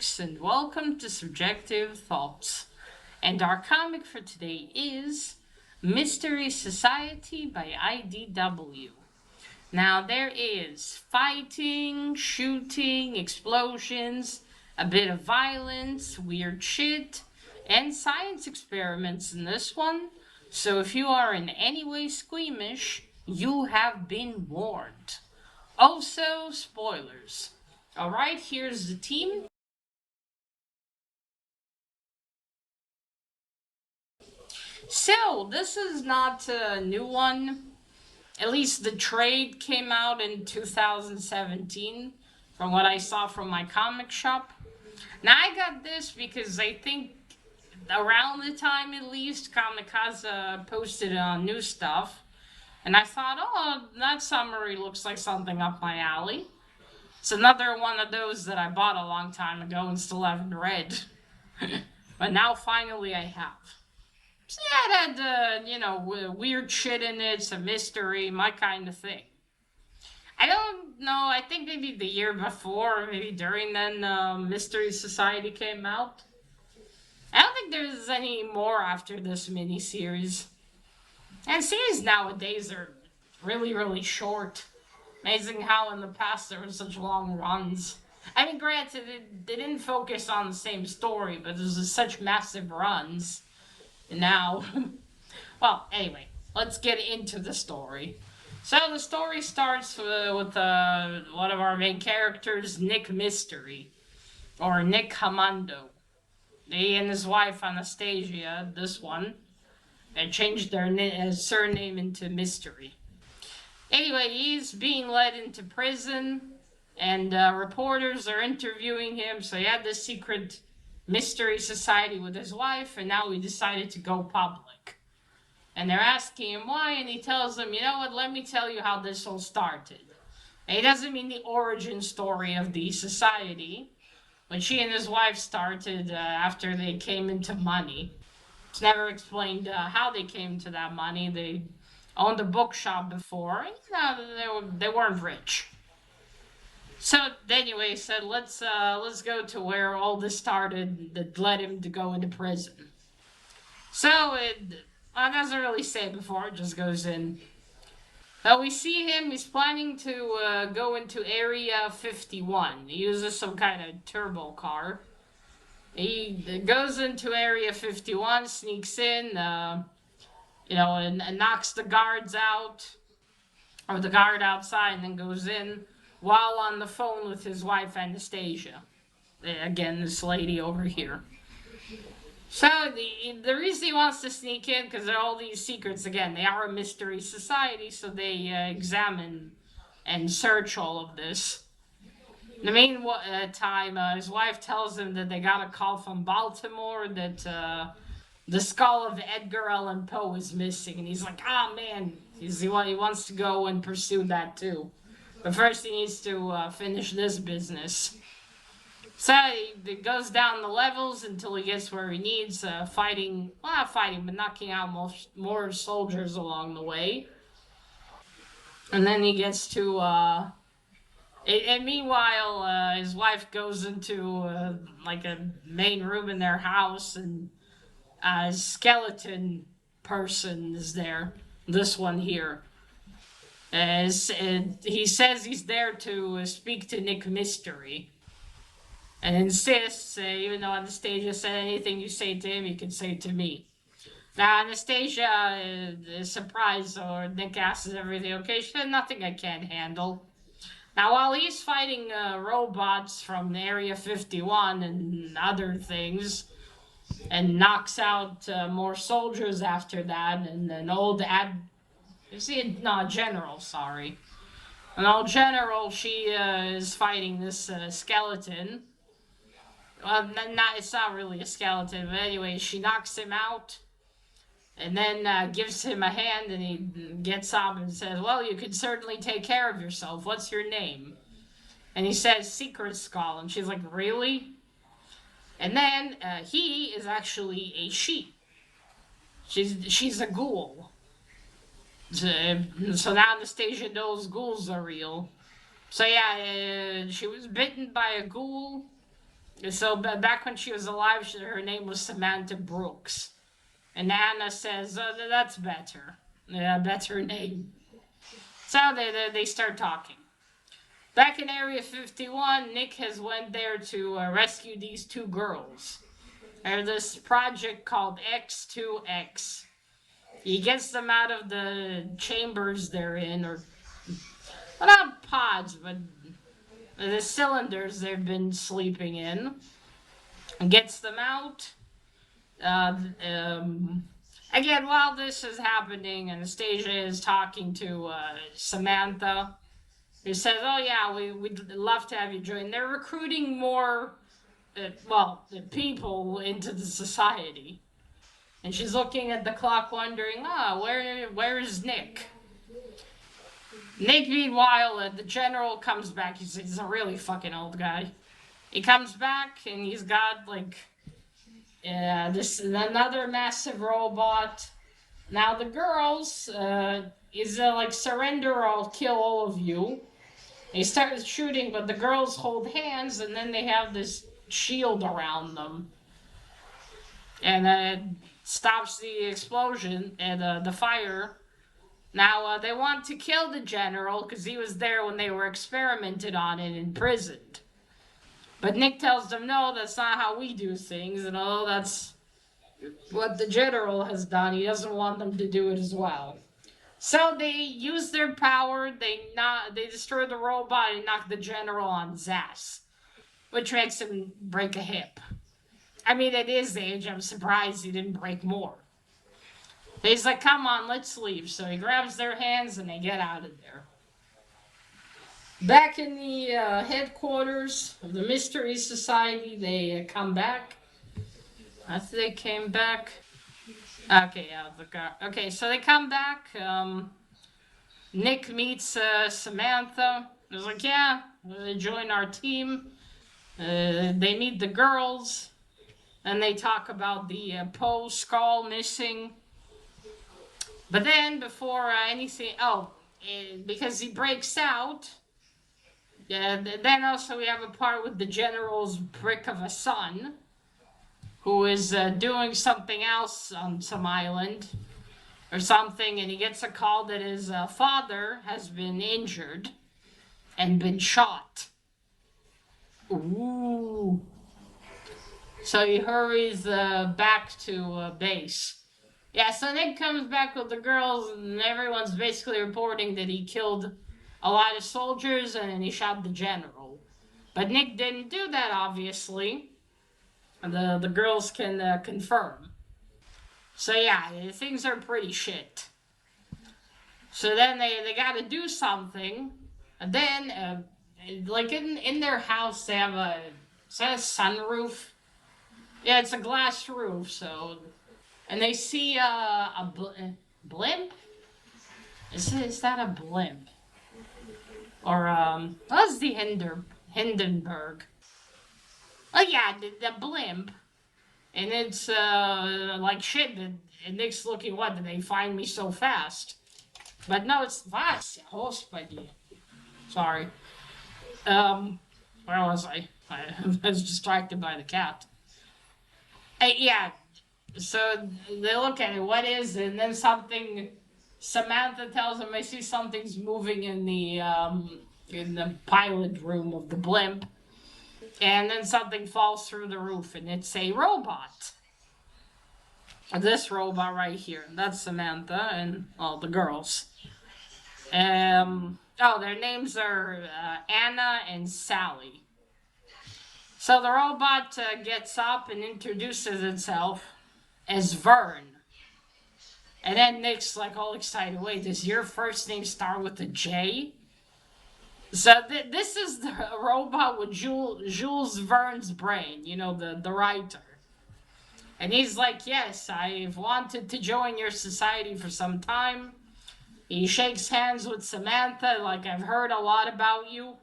folks, and welcome to Subjective Thoughts. And our comic for today is Mystery Society by IDW. Now, there is fighting, shooting, explosions, a bit of violence, weird shit, and science experiments in this one. So if you are in any way squeamish, you have been warned. Also, spoilers. Alright, here's the team. So, this is not a new one. At least the trade came out in 2017, from what I saw from my comic shop. Now, I got this because I think around the time, at least, Kamikaze posted new stuff. And I thought, oh, that summary looks like something up my alley. It's another one of those that I bought a long time ago and still haven't read. But now finally I have. So yeah, it had, weird shit in it, some mystery, my kind of thing. I don't know, I think maybe the year before, or maybe during then, Mystery Society came out. I don't think there's any more after this miniseries. And series nowadays are really, really short. Amazing how in the past there were such long runs. I mean, granted, they didn't focus on the same story, but there's such massive runs. And now, well, anyway, let's get into the story. So the story starts with one of our main characters, Nick Mystery, or Nick Hamando. He and his wife Anastasia, this one, had changed their surname into Mystery. Anyway, he's being led into prison, and reporters are interviewing him. So he had this secret mystery society with his wife, and now he decided to go public. And they're asking him why, and he tells them, you know what, let me tell you how this all started. And he doesn't mean the origin story of the society, when she and his wife started after they came into money. It's never explained how they came to that money. They owned a bookshop before. They weren't rich. So anyway, he said, let's go to where all this started that led him to go into prison. So it doesn't really say before, it just goes in. So we see him, he's planning to go into Area 51. He uses some kind of turbo car. He goes into Area 51, sneaks in, and knocks the guards out, or the guard outside, and then goes in while on the phone with his wife Anastasia. Again, this lady over here. So the reason he wants to sneak in, because there are all these secrets. Again, they are a mystery society, so they examine and search all of this. In the meantime, his wife tells him that they got a call from Baltimore that the skull of Edgar Allan Poe is missing, and he's like, man, he wants to go and pursue that too. But first he needs to finish this business. So he goes down the levels until he gets where he needs, not fighting, but knocking out more soldiers along the way. And then he gets to, and meanwhile, his wife goes into like a main room in their house, and a skeleton person is there. This one here. He says he's there to speak to Nick Mystery. And insists, even though Anastasia said anything you say to him, you can say to me. Now, Anastasia is surprised, or Nick asks everything. Okay, she said nothing I can't handle. Now, while he's fighting robots from Area 51 and other things, and knocks out more soldiers after that, and an general, sorry. An old general, she is fighting this skeleton. Well, it's not really a skeleton, but anyway, she knocks him out, and then gives him a hand, and he gets up and says, well, you can certainly take care of yourself. What's your name? And he says, Secret Skull, and she's like, really? And then he is actually a she. She's a ghoul. So now Anastasia knows ghouls are real. So yeah, she was bitten by a ghoul. So back when she was alive, her name was Samantha Brooks. And Anna says, that's better. Yeah, better name. So they start talking. Back in Area 51, Nick has went there to rescue these two girls. There's this project called X2X. He gets them out of the chambers they're in, or well, not pods, but the cylinders they've been sleeping in, and gets them out. Uh, um, Again, while this is happening, Anastasia is talking to Samantha, who says, "Oh yeah, we'd love to have you join." They're recruiting more, people into the society, and she's looking at the clock, wondering, where is Nick? Nick, meanwhile, the general comes back. He's a really fucking old guy. He comes back and he's got like this another massive robot. Now the girls is like surrender or I'll kill all of you. He starts shooting, but the girls hold hands and then they have this shield around them, and it stops the explosion and the fire. Now, they want to kill the general because he was there when they were experimented on and imprisoned. But Nick tells them, no, that's not how we do things, and although that's what the general has done, he doesn't want them to do it as well. So they use their power, they destroy the robot and knock the general on his ass, which makes him break a hip. I mean, at his age, I'm surprised he didn't break more. He's like, come on, let's leave. So he grabs their hands and they get out of there. Back in the headquarters of the Mystery Society, they come back. After they came back. Okay, okay, so they come back. Nick meets Samantha. He's like, yeah, join our team. They meet the girls. And they talk about the Poe skull missing. But then, before anything, because he breaks out, then also we have a part with the general's prick of a son, who is doing something else on some island or something, and he gets a call that his father has been injured and been shot. Ooh. So he hurries back to base. Yeah, so Nick comes back with the girls, and everyone's basically reporting that he killed a lot of soldiers and he shot the general. But Nick didn't do that, obviously. The girls can confirm. So yeah, things are pretty shit. So then they gotta do something. And then, like in their house, they have is that a sunroof? Yeah, it's a glass roof, so... And they see a blimp? Is that a blimp? Or, what's the Hindenburg? Oh yeah, the blimp. And it's, like shit, and Nick's looking, what, did they find me so fast? But no, it's Vas, Господи. Sorry. Where was I? I was distracted by the cat. Yeah, so they look at it, what is it? And then Samantha tells them, I see something's moving in the pilot room of the blimp. And then something falls through the roof, and it's a robot. This robot right here. That's Samantha and all the girls. Their names are Anna and Sally. So the robot gets up and introduces itself as Vern. And then Nick's like all excited, wait, does your first name start with a J? So this is the robot with Jules Verne's brain, the writer. And he's like, yes, I've wanted to join your society for some time. He shakes hands with Samantha, like, I've heard a lot about you.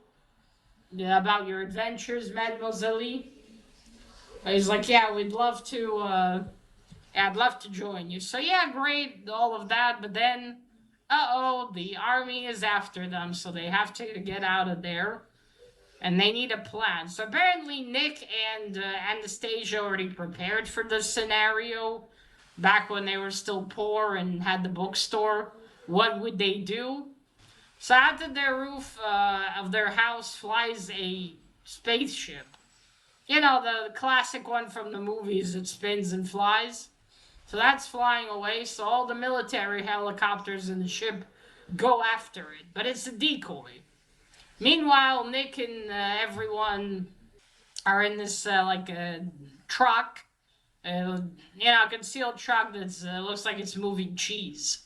About your adventures, Mademoiselle. He's like, yeah, we'd love to, I'd love to join you. So yeah, great, all of that, but then, the army is after them, so they have to get out of there. and they need a plan. So apparently, Nick and Anastasia already prepared for this scenario back when they were still poor and had the bookstore. What would they do? So out of their roof of their house flies a spaceship. You know, the classic one from the movies that spins and flies. So that's flying away. So all the military helicopters in the ship go after it. But it's a decoy. Meanwhile, Nick and everyone are in this like a truck, concealed truck that looks like it's moving cheese.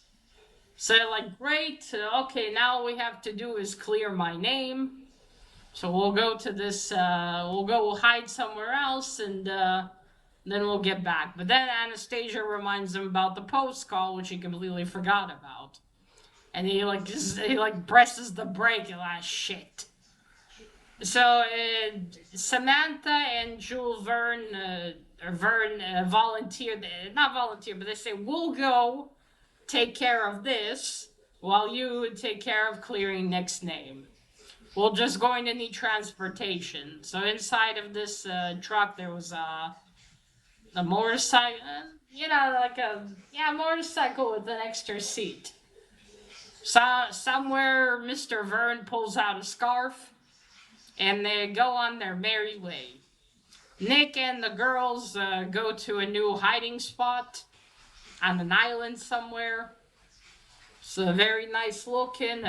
So they're like, great, okay, now we have to do is clear my name. So we'll go to this, we'll go hide somewhere else, and then we'll get back. But then Anastasia reminds him about the post call, which he completely forgot about. And he like presses the brake and shit. So Samantha and Jules Verne volunteer, not volunteer, but they say, we'll go take care of this while you take care of clearing Nick's name. We're just going to need transportation. So inside of this truck, there was a motorcycle, motorcycle with an extra seat. So somewhere, Mr. Verne pulls out a scarf, and they go on their merry way. Nick and the girls go to a new hiding spot on an island somewhere. It's very nice looking.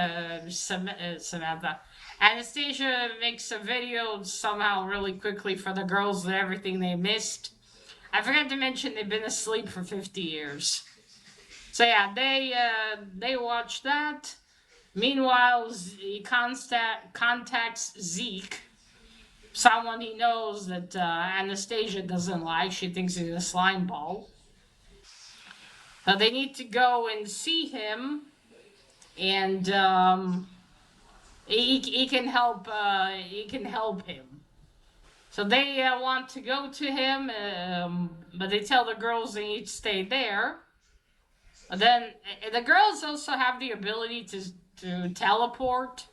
Samantha. Anastasia makes a video somehow really quickly for the girls of everything they missed. I forgot to mention they've been asleep for 50 years. So yeah, they watch that. Meanwhile, he contacts Zeke, someone he knows that Anastasia doesn't like. She thinks he's a slime ball. They need to go and see him, and he can help. He can help him. So they want to go to him, but they tell the girls they need to stay there. But then the girls also have the ability to teleport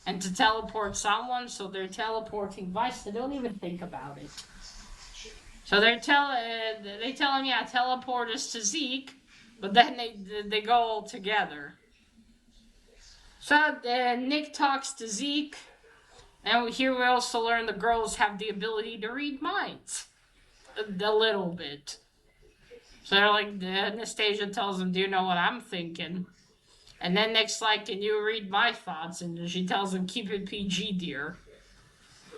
and to teleport someone, so they're teleporting Vice. They don't even think about it. So they tell him, yeah, teleport us to Zeke, but then they go all together. So Nick talks to Zeke, and here we also learn the girls have the ability to read minds a little bit. So they're like, Anastasia tells him, do you know what I'm thinking? And then Nick's like, can you read my thoughts? And she tells him, keep it PG, dear.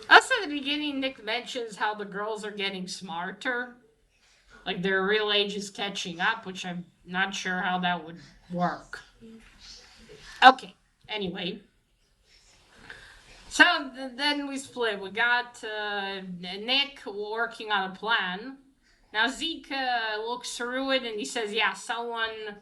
Also at the beginning, Nick mentions how the girls are getting smarter. Like their real age is catching up, which I'm not sure how that would work. Okay, anyway. So then we split. We got Nick working on a plan. Now Zeke looks through it and he says, yeah, someone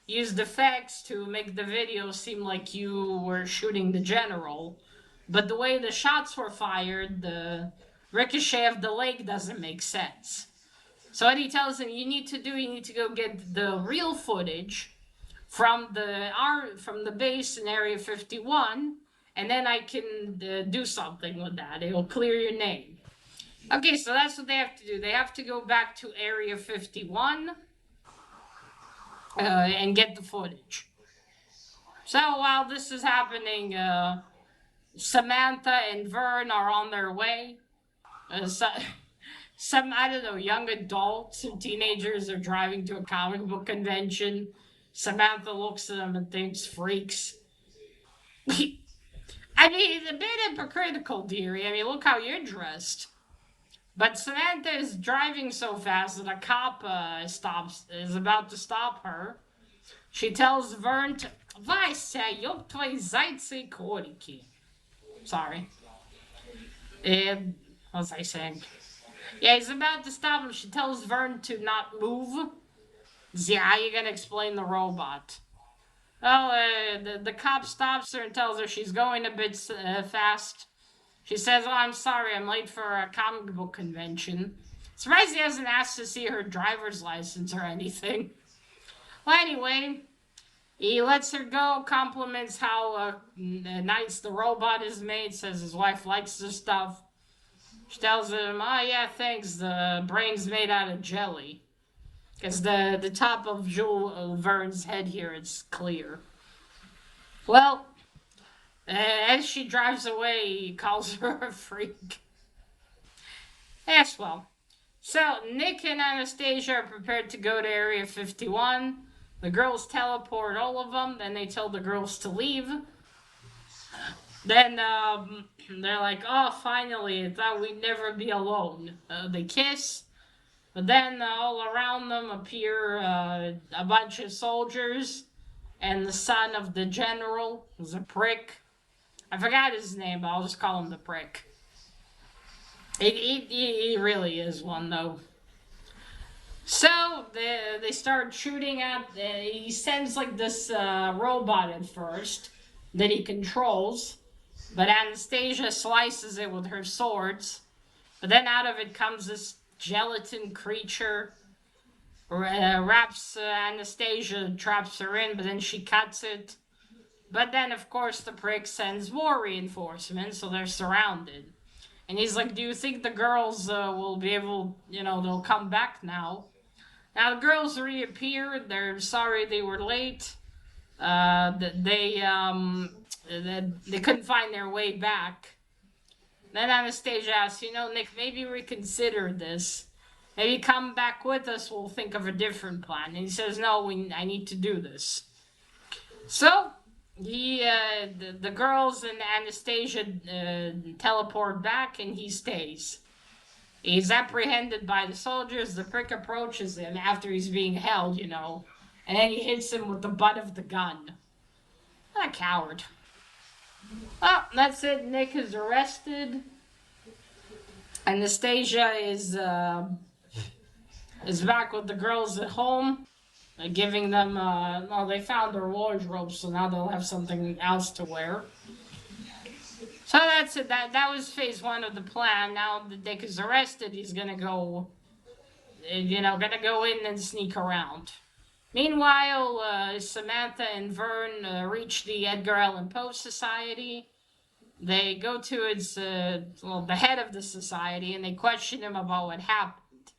used effects to make the video seem like you were shooting the general. But the way the shots were fired, the ricochet of the leg doesn't make sense. So what he tells him you need to go get the real footage from the base in Area 51, and then I can do something with that. It'll clear your name. Okay, so that's what they have to do. They have to go back to Area 51 and get the footage. So while this is happening, Samantha and Vern are on their way. Some, I don't know, young adults and teenagers are driving to a comic book convention. Samantha looks at them and thinks, freaks. I mean, it's a bit hypocritical, dearie. I mean, look how you're dressed. But Samantha is driving so fast that a cop is about to stop her. She tells Vern to, you're твои зайцы и котики. Sorry. What was I saying? Yeah, he's about to stop him. She tells Vern to not move. Yeah, how you gonna explain the robot? Well, the cop stops her and tells her she's going a bit fast. She says, oh, I'm sorry, I'm late for a comic book convention. Surprised he hasn't asked to see her driver's license or anything. Well, anyway, He lets her go, compliments how nice the robot is made, says his wife likes the stuff. She tells him, oh yeah, thanks, the brain's made out of jelly. Because the top of Jules Verne's head here is clear. Well, as she drives away, he calls her a freak. Yes, well. So, Nick and Anastasia are prepared to go to Area 51. The girls teleport all of them, then they tell the girls to leave. Then they're like, oh, finally, I thought we'd never be alone. They kiss, but then all around them appear a bunch of soldiers, and the son of the general is a prick. I forgot his name, but I'll just call him the prick. He really is one, though. So they start shooting at. He sends like this robot at first that he controls, but Anastasia slices it with her swords. But then out of it comes this gelatin creature. Wraps Anastasia, traps her in, but then she cuts it. But then, of course, the prick sends more reinforcements, so they're surrounded. And he's like, do you think the girls will be able, they'll come back now? Now, the girls reappear. They're sorry they were late. They couldn't find their way back. Then Anastasia asks, Nick, maybe reconsider this. Maybe come back with us, we'll think of a different plan. And he says, no, I need to do this. So, the girls and Anastasia teleport back, and he stays. He's apprehended by the soldiers. The prick approaches him after he's being held, and then he hits him with the butt of the gun. What a coward. Well, that's it. Nick is arrested. Anastasia is back with the girls at home, giving them, they found their wardrobe, so now they'll have something else to wear. So that's it. That was phase one of the plan. Now that Dick is arrested, he's gonna go, gonna go in and sneak around. Meanwhile, Samantha and Vern reach the Edgar Allan Poe Society. They go to the head of the society, and they question him about what happened.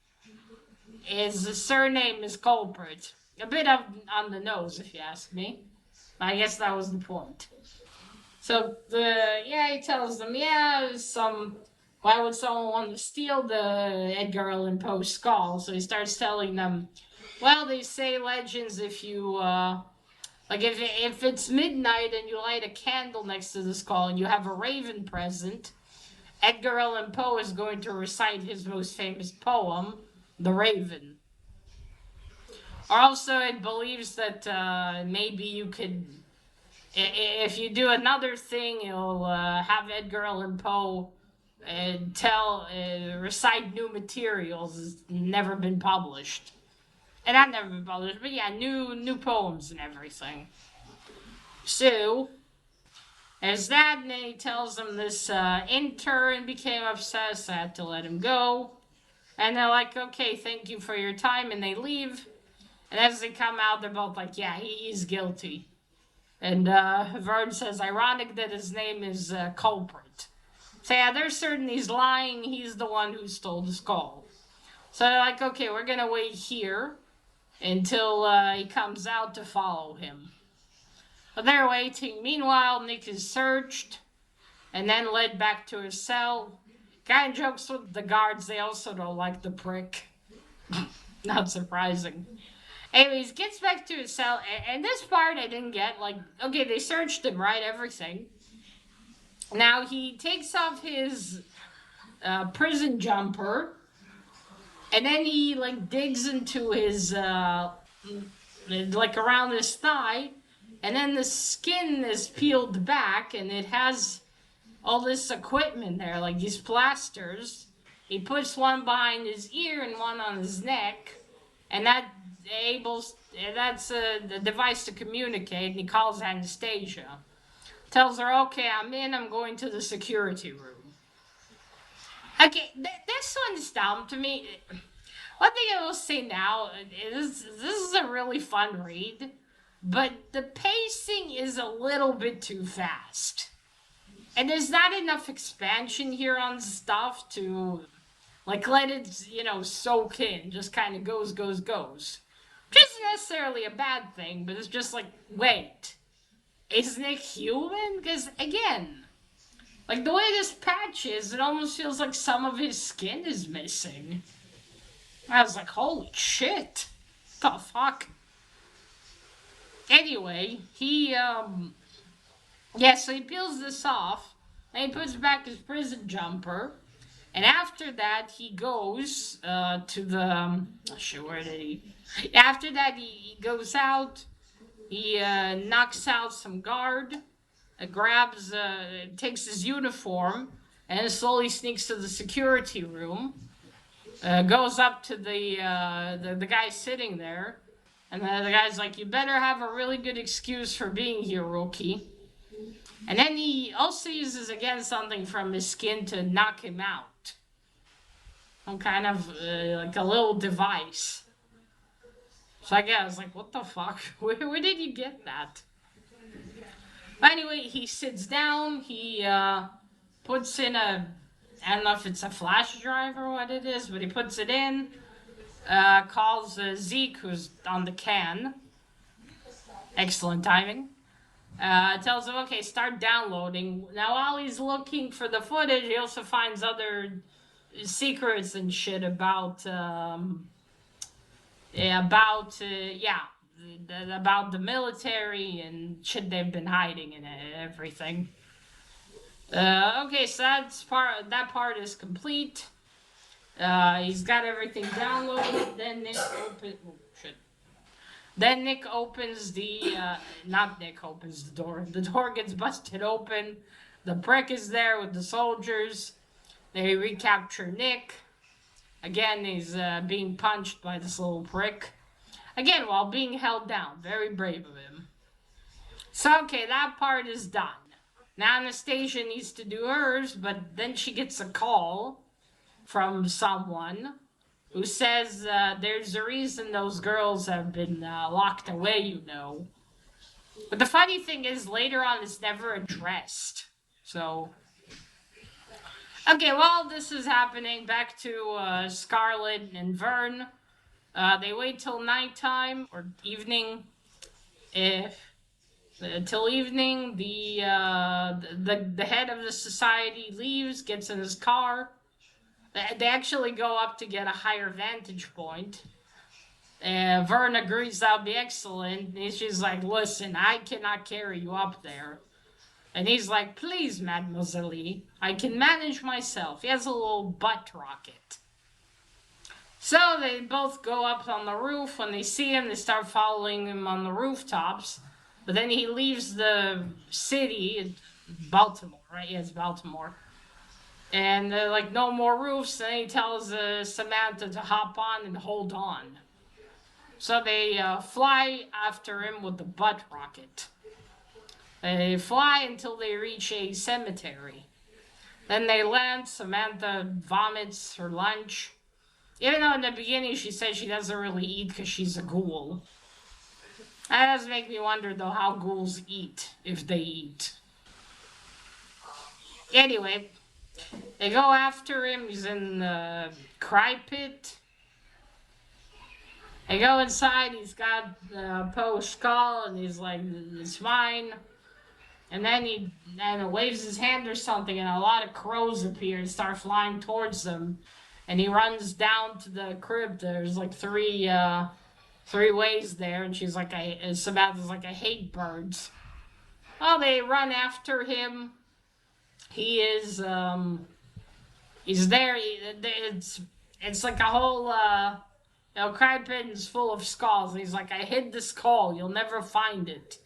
His surname is Culprit. A bit on the nose, if you ask me. I guess that was the point. So he tells them, why would someone want to steal the Edgar Allan Poe skull? So he starts telling them, well, they say legends if you, if it's midnight and you light a candle next to the skull and you have a raven present, Edgar Allan Poe is going to recite his most famous poem, The Raven. Also, it believes that maybe you could, if you do another thing, you'll have Edgar Allan Poe recite new materials. It's never been published. And not never been published, but yeah, new poems and everything. So, there's that, and then he tells them this intern became obsessed, I had to let him go. And they're like, okay, thank you for your time, and they leave. And as they come out, they're both like, yeah, he's guilty. And Vern says, ironic that his name is Culprit. So yeah, they're certain he's lying, he's the one who stole the skull. So they're like, okay, we're gonna wait here until he comes out to follow him. But they're waiting. Meanwhile, Nick is searched and then led back to his cell. Kind of jokes with the guards, they also don't like the prick. Not surprising. Anyways, gets back to his cell, and this part I didn't get. Okay, they searched him, right? Everything. Now he takes off his prison jumper, and then he digs into his around his thigh, and then the skin is peeled back, and it has all this equipment there, like these plasters. He puts one behind his ear and one on his neck, and that's the device to communicate, and he calls Anastasia. Tells her, okay, I'm going to the security room. Okay, this one's dumb to me. One thing I will say now, this is a really fun read. but the pacing is a little bit too fast. And there's not enough expansion here on stuff to like let it, soak in. Just kind of goes, goes, goes. Which isn't necessarily a bad thing, but it's just like, wait, is Nick human? Because again, like the way this patch is, it almost feels like some of his skin is missing. I was like, holy shit. The fuck? Anyway, so he peels this off, and he puts back his prison jumper, and after that, he goes to the. Shit, where did he? After that, he goes out, he knocks out some guard, takes his uniform, and slowly sneaks to the security room. Goes up to the guy sitting there, and the guy's like, "You better have a really good excuse for being here, rookie." And then he also uses again something from his skin to knock him out. Some kind of like a little device. So I was like, "What the fuck? Where did you get that?" But anyway, he sits down. He puts in I don't know if it's a flash drive or what it is, but he puts it in, calls Zeke, who's on the can. Excellent timing. Tells him, okay, start downloading. Now, while he's looking for the footage, he also finds other secrets and shit about the military and shit they've been hiding and everything. Okay, so that part is complete. He's got everything downloaded. Then Nick opens not Nick opens the door. The door gets busted open. The prick is there with the soldiers. They recapture Nick. Again, he's being punched by this little prick. Again, while being held down. Very brave of him. So, okay, that part is done. Now Anastasia needs to do hers, but then she gets a call from someone who says there's a reason those girls have been locked away, But the funny thing is, later on, it's never addressed. So, okay, while this is happening, back to Scarlet and Vern. They wait till nighttime or evening. Till evening, the head of the society leaves, gets in his car. They actually go up to get a higher vantage point. Vern agrees that would be excellent. And she's like, listen, I cannot carry you up there. And he's like, please, mademoiselle, I can manage myself. He has a little butt rocket. So they both go up on the roof. When they see him, they start following him on the rooftops. But then he leaves the city, Baltimore, right? Yeah, it's Baltimore. And they're like, no more roofs. And he tells Samantha to hop on and hold on. So they fly after him with the butt rocket. They fly until they reach a cemetery. Then they land. Samantha vomits her lunch. Even though in the beginning she says she doesn't really eat because she's a ghoul. That does make me wonder, though, how ghouls eat, if they eat. Anyway, they go after him. He's in the cry pit. They go inside. He's got Poe's skull, and he's like, it's fine. And then he waves his hand or something, and a lot of crows appear and start flying towards them. And he runs down to the crib. There's like three ways there, and she's like, Samantha's like, I hate birds. Well, they run after him. He is, he's there. It's like a whole, cry pit is full of skulls. And he's like, I hid the skull. You'll never find it.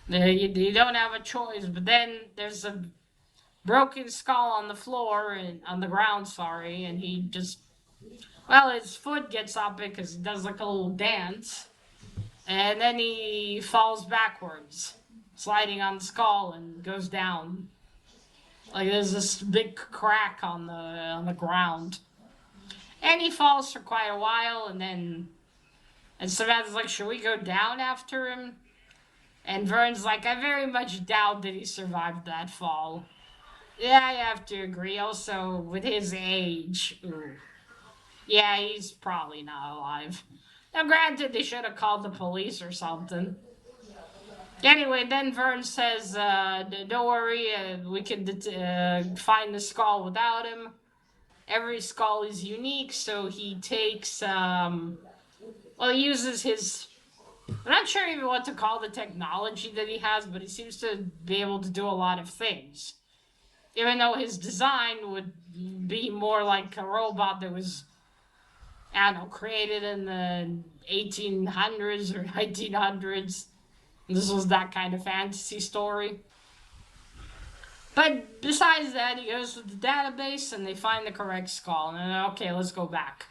You don't have a choice. But then there's a broken skull on the floor, on the ground, and he just, his foot gets up it because he does like a little dance. And then he falls backwards, sliding on the skull, and goes down. Like there's this big crack on the ground. And he falls for quite a while, and then And Samantha's like, should we go down after him? And Vern's like, I very much doubt that he survived that fall. Yeah, I have to agree. Also, with his age, ooh. Yeah, he's probably not alive. Now, granted, they should have called the police or something. Anyway, then Vern says, don't worry, we can find the skull without him. Every skull is unique, so he takes, well, he uses his, I'm not sure even what to call the technology that he has, but he seems to be able to do a lot of things. Even though his design would be more like a robot that was, I don't know, created in the 1800s or 1900s. This was that kind of fantasy story. But besides that, he goes to the database and they find the correct skull. And then, okay, let's go back.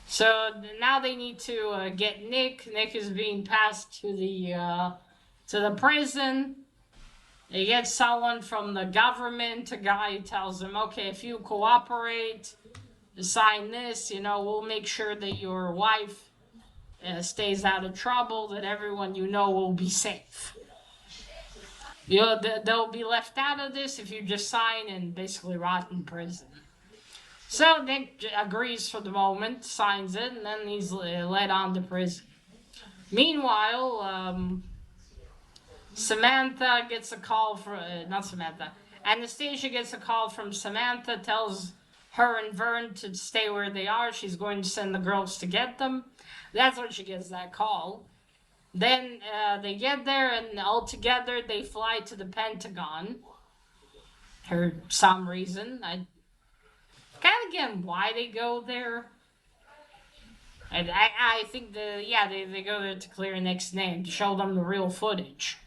So now they need to get Nick. Nick is being passed to the prison. They get someone from the government. A guy tells them, okay, if you cooperate, sign this, we'll make sure that your wife stays out of trouble, that everyone will be safe. They'll be left out of this if you just sign and basically rot in prison. So Nick agrees for the moment, signs it, and then he's led on to prison. Meanwhile, Samantha gets a call from, not Samantha, Anastasia gets a call from Samantha, tells her and Vern to stay where they are. She's going to send the girls to get them. That's when she gets that call. Then they get there, and all together they fly to the Pentagon. For some reason. I kind of get why they go there. I think they go there to clear Nick's name, to show them the real footage.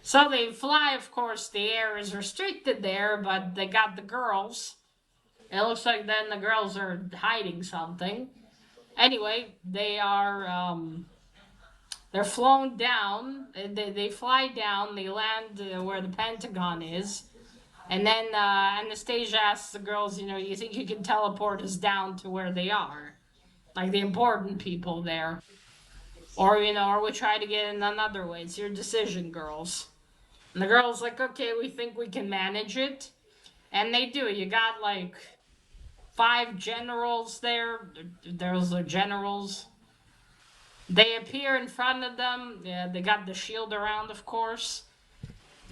So they fly, of course, the air is restricted there, but they got the girls. It looks like then the girls are hiding something. Anyway, they're flown down. They fly down. They land where the Pentagon is. And then Anastasia asks the girls, you think you can teleport us down to where they are? Like the important people there. Or we try to get in another way. It's your decision, girls. And the girls like, okay, we think we can manage it. And they do. You got like 5 generals there. There's the generals. They appear in front of them. Yeah, they got the shield around, of course.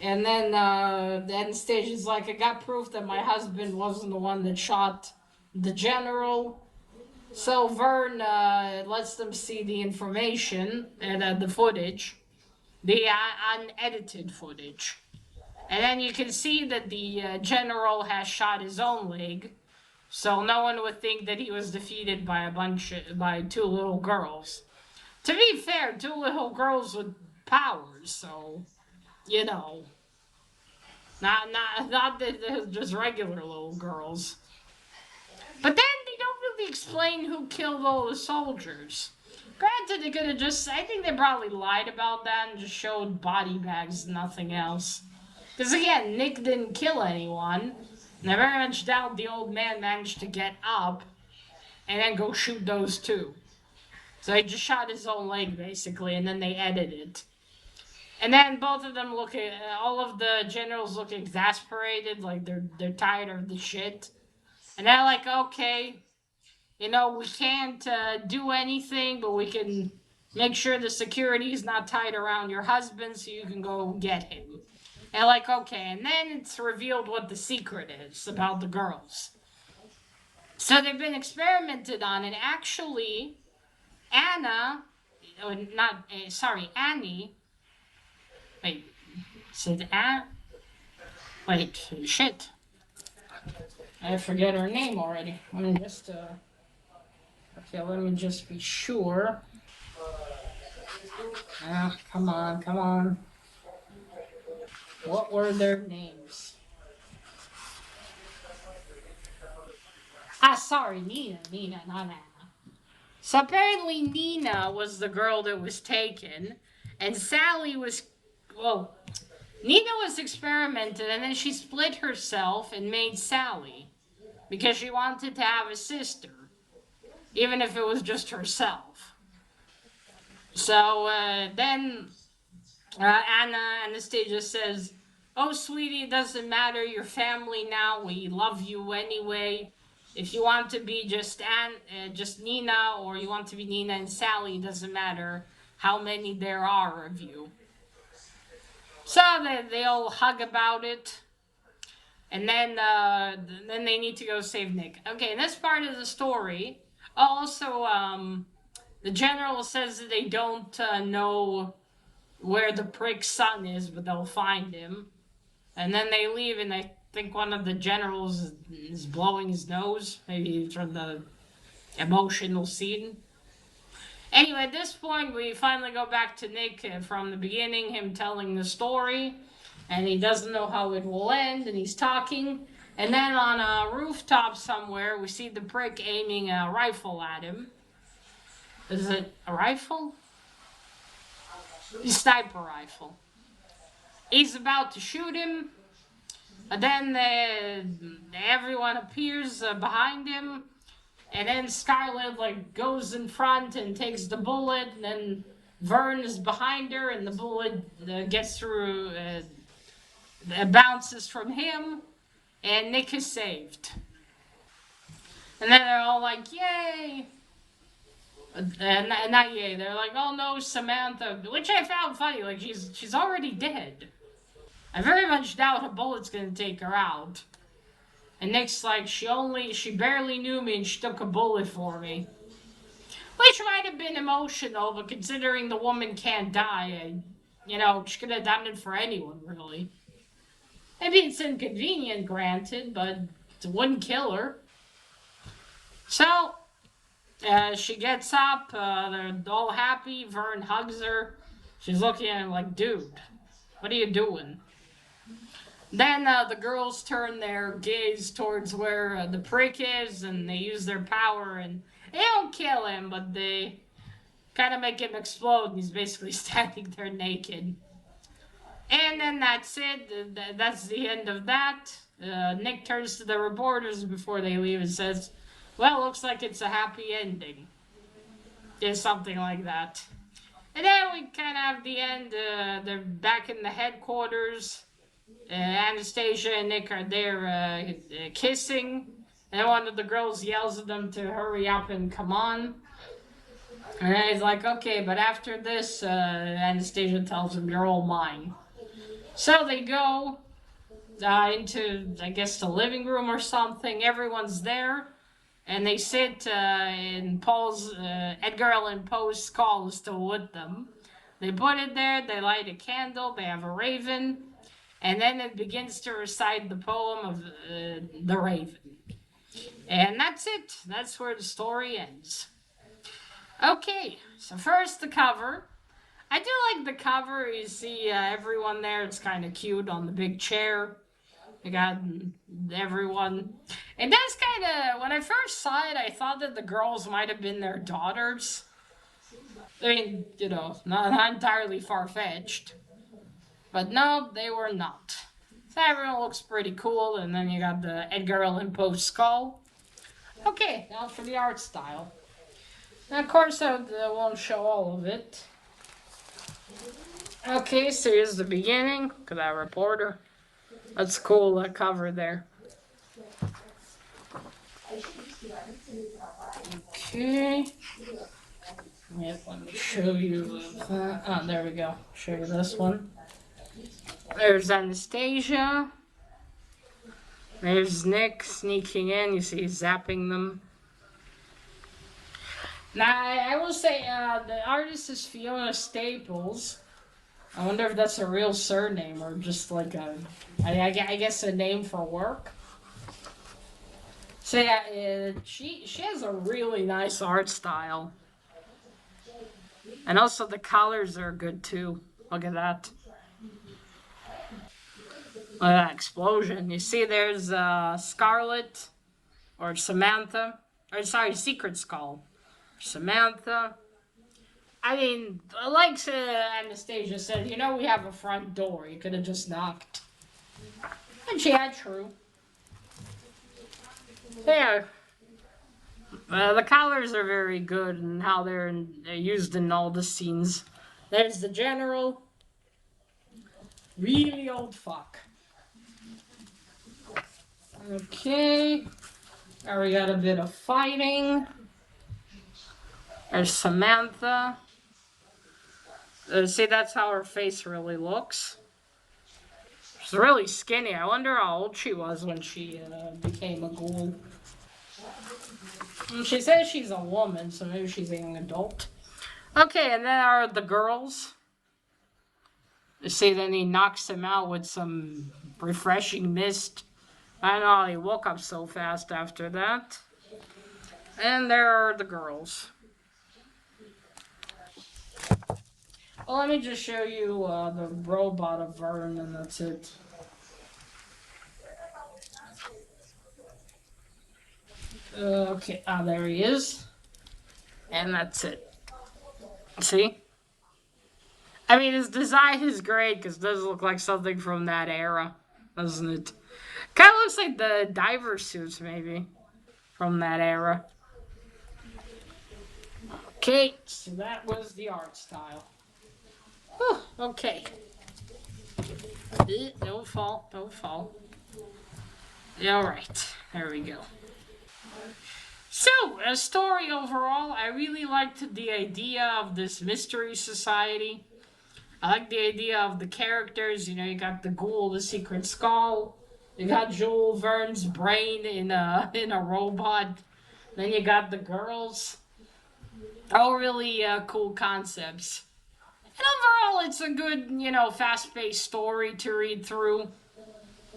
And then Anastasia's like, I got proof that my husband wasn't the one that shot the general. So Vern lets them see the information and the footage, the unedited footage. And then you can see that the general has shot his own leg. So no one would think that he was defeated by by 2 little girls. To be fair, 2 little girls with powers, so, not that they're just regular little girls. But then they don't really explain who killed all the soldiers. Granted, they could have I think they probably lied about that and just showed body bags and nothing else. Because again, Nick didn't kill anyone. And I very much doubt the old man managed to get up and then go shoot those 2. So he just shot his own leg, basically, and then they edited it. And then both of them all of the generals look exasperated, like they're tired of the shit. And they're like, okay, we can't do anything, but we can make sure the security is not tied around your husband so you can go get him. And like, okay, and then it's revealed what the secret is about the girls. So they've been experimented on, and actually, Annie. Wait, is it Anne? Wait, shit. I forget her name already. Let me just, okay, let me just be sure. Come on. What were their names? Sorry, Nina, not Anna. So apparently Nina was the girl that was taken, and Sally was, Nina was experimented, and then she split herself and made Sally, because she wanted to have a sister, even if it was just herself. So then Anastasia says, "Oh, sweetie, it doesn't matter. Your family now. We love you anyway. If you want to be just Nina, or you want to be Nina and Sally, it doesn't matter how many there are of you." So they all hug about it, and then they need to go save Nick. Okay, in this part of the story, also the general says that they don't know where the prick's son is, but they'll find him. And then they leave, and I think one of the generals is blowing his nose, maybe from the emotional scene. Anyway, at this point, we finally go back to Nick from the beginning, him telling the story, and he doesn't know how it will end, and he's talking. And then on a rooftop somewhere, we see the prick aiming a rifle at him. Is it a rifle? A sniper rifle. He's about to shoot him. Then everyone appears behind him, and then Scarlet goes in front and takes the bullet, and then Vern is behind her, and the bullet gets through, bounces from him, and Nick is saved. And then they're all like, "Yay!" Not yay. They're like, "Oh no, Samantha," which I found funny. Like she's already dead. I very much doubt a bullet's gonna take her out. And Nick's like, she barely knew me and she took a bullet for me. Which might have been emotional, but considering the woman can't die, she could have done it for anyone, really. Maybe it's inconvenient, granted, but it wouldn't kill her. So, she gets up, they're all happy, Vern hugs her. She's looking at him like, "Dude, what are you doing?" Then the girls turn their gaze towards where the prick is, and they use their power, and they don't kill him, but they kind of make him explode, and he's basically standing there naked. And then that's it. That's the end of that. Nick turns to the reporters before they leave and says, "Well, looks like it's a happy ending." There's something like that. And then we kind of have the end. They're back in the headquarters. Anastasia and Nick are there kissing, and one of the girls yells at them to hurry up and come on. And then he's like, "Okay, but after this," Anastasia tells him, "You're all mine." So they go into, I guess, the living room or something. Everyone's there, and they sit in Edgar Allan Poe's skull is still with them. They put it there, they light a candle, they have a raven. And then it begins to recite the poem of the Raven. And that's it. That's where the story ends. Okay, so first the cover. I do like the cover. You see everyone there. It's kind of cute on the big chair. You got everyone. It does kind of, when I first saw it, I thought that the girls might have been their daughters. I mean, not entirely far-fetched. But no, they were not. So everyone looks pretty cool, and then you got the Edgar Allan Poe skull. Okay, now for the art style. Now, of course, I won't show all of it. Okay, so here's the beginning. Look at that reporter. That's cool, that cover there. Okay. Let me show you. There we go. Show you this one. There's Anastasia. There's Nick sneaking in. You see he's zapping them. Now, I will say the artist is Fiona Staples. I wonder if that's a real surname or just like I guess a name for work. So yeah, she has a really nice art style. And also the colors are good too. Look at that. Look at that explosion. You see there's Scarlet or Samantha. Or sorry, Secret Skull. Samantha. I mean, like Anastasia said, we have a front door. You could have just knocked. And she had true. Yeah. The colors are very good and how they're used in all the scenes. There's the general. Really old fuck. Okay. Now we got a bit of fighting. There's Samantha. See, that's how her face really looks. She's really skinny. I wonder how old she was when she became a ghoul. She says she's a woman, so maybe she's a young adult. Okay, and then are the girls. You see, then he knocks him out with some refreshing mist. I don't know how he woke up so fast after that. And there are the girls. Well, let me just show you the robot of Vern, and that's it. Okay, there he is. And that's it. See? I mean, his design is great because it does look like something from that era, doesn't it? Kind of looks like the diver suits, maybe, from that era. Okay, so that was the art style. Whew, okay. Don't fall, don't fall. Yeah, alright, there we go. So, a story overall, I really liked the idea of this mystery society. I like the idea of the characters. You know, you got the ghoul, the secret skull. You got Jules Verne's brain in a robot. Then you got the girls. All really cool concepts. And overall, it's a good, fast-paced story to read through.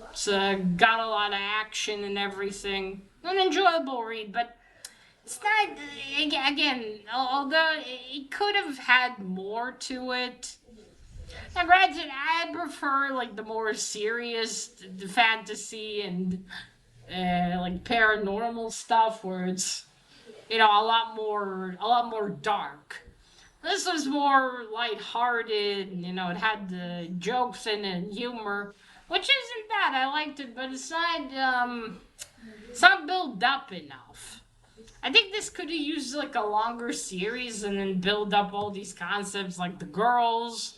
It's got a lot of action and everything. An enjoyable read, but it's not, again, although it could have had more to it. And granted, I prefer, like, the more serious the fantasy and, like, paranormal stuff where it's, a lot more dark. This was more lighthearted, and, it had the jokes and humor, which isn't bad. I liked it, but it's not built up enough. I think this could have used like a longer series and then build up all these concepts like the girls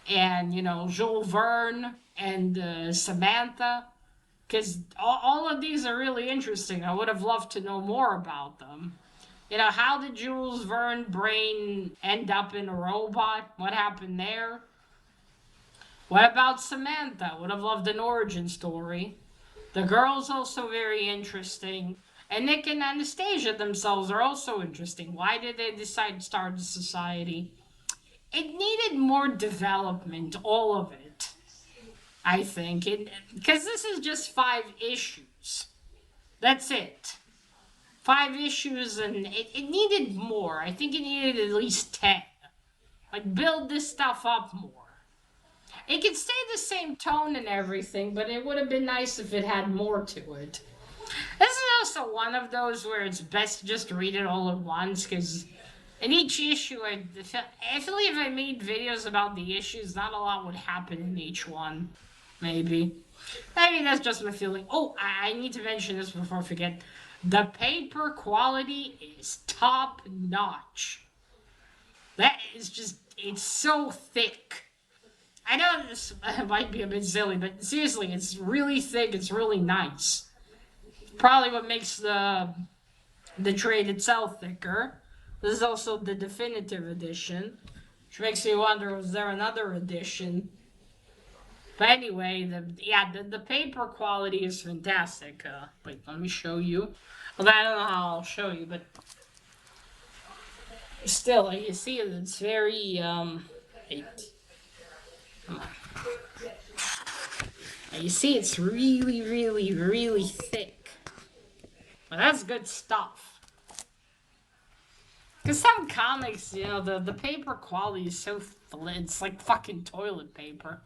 and, Jules Verne and Samantha. Because all of these are really interesting. I would have loved to know more about them. How did Jules Verne brain end up in a robot? What happened there? What about Samantha? Would have loved an origin story. The girls also very interesting. And Nick and Anastasia themselves are also interesting. Why did they decide to start a society? It needed more development, all of it. I think. Because this is just 5 issues. That's it. 5 issues, and it needed more. I think it needed at least 10. Like, build this stuff up more. It could stay the same tone and everything, but it would have been nice if it had more to it. This is also one of those where it's best to just read it all at once, because in each issue, I feel like if I made videos about the issues, not a lot would happen in each one. Maybe. Maybe that's just my feeling. Oh, I need to mention this before I forget. The paper quality is top notch. That is just, it's so thick. I know this might be a bit silly, but seriously, it's really thick, it's really nice. Probably what makes the trade itself thicker. This is also the definitive edition, which makes me wonder, was there another edition? But anyway, the paper quality is fantastic. Wait, let me show you. Well, I don't know how I'll show you, but still, you see, it's very, wait. Come on. You see, it's really, really, really thick. Well, that's good stuff. Because some comics, the paper quality is so it's like fucking toilet paper.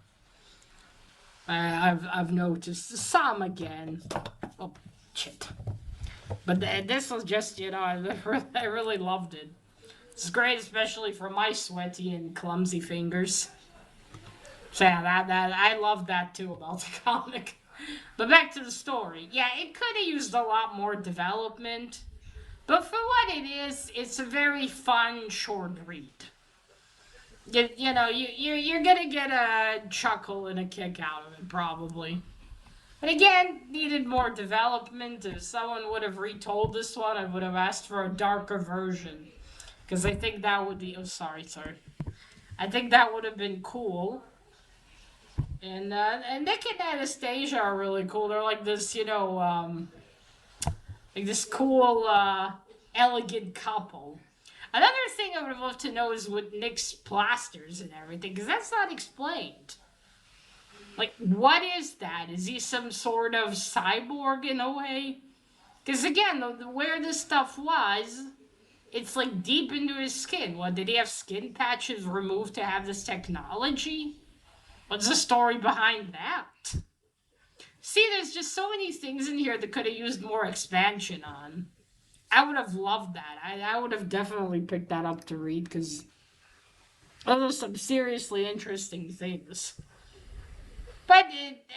I've noticed some again. Oh, shit. But this was just, I really loved it. It's great, especially for my sweaty and clumsy fingers. So yeah, that I love that too about the comic. But back to the story. Yeah, it could have used a lot more development. But for what it is, it's a very fun short read. You're gonna get a chuckle and a kick out of it, probably. But again, needed more development. If someone would have retold this one, I would have asked for a darker version. Because I think that would be. Oh, sorry. I think that would have been cool. And Nick and Anastasia are really cool. They're like this, like this cool, elegant couple. Another thing I would have loved to know is with Nick's plasters and everything, because that's not explained. Like, what is that? Is he some sort of cyborg in a way? Because again, where this stuff was, it's like deep into his skin. What, did he have skin patches removed to have this technology? What's the story behind that? See, there's just so many things in here that could have used more expansion on. I would have loved that. I would have definitely picked that up to read because those are some seriously interesting things. But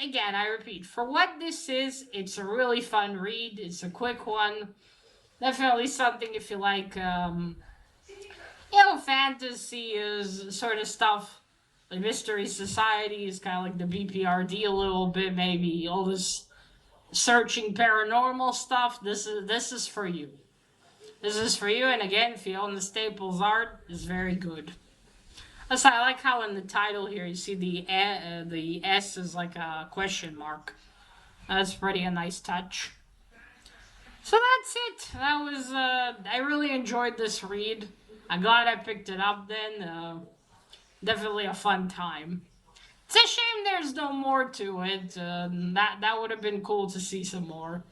again, I repeat, for what this is, it's a really fun read. It's a quick one. Definitely something if you like, fantasy is sort of stuff. Like Mystery Society is kind of like the BPRD a little bit, maybe all this searching paranormal stuff. This is for you. This is for you, and again, if you own the Staples art, it's very good. Also, I like how in the title here you see the S is like a question mark. That's pretty a nice touch. So that's it. That was I really enjoyed this read. I'm glad I picked it up then. Definitely a fun time. It's a shame there's no more to it. That would have been cool to see some more.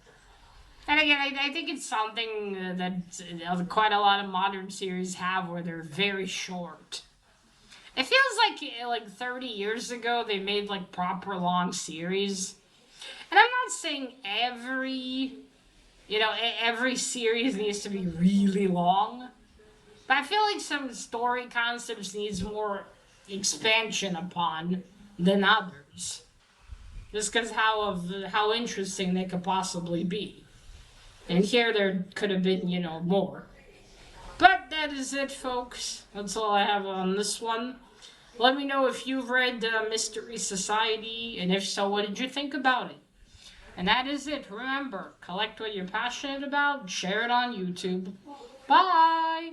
And again, I think it's something that quite a lot of modern series have where they're very short. It feels like 30 years ago they made like proper long series. And I'm not saying every series needs to be really long. But I feel like some story concepts needs more expansion upon than others. Just because how interesting they could possibly be. And here there could have been, more. But that is it, folks. That's all I have on this one. Let me know if you've read Mystery Society, and if so, what did you think about it? And that is it. Remember, collect what you're passionate about, share it on YouTube. Bye!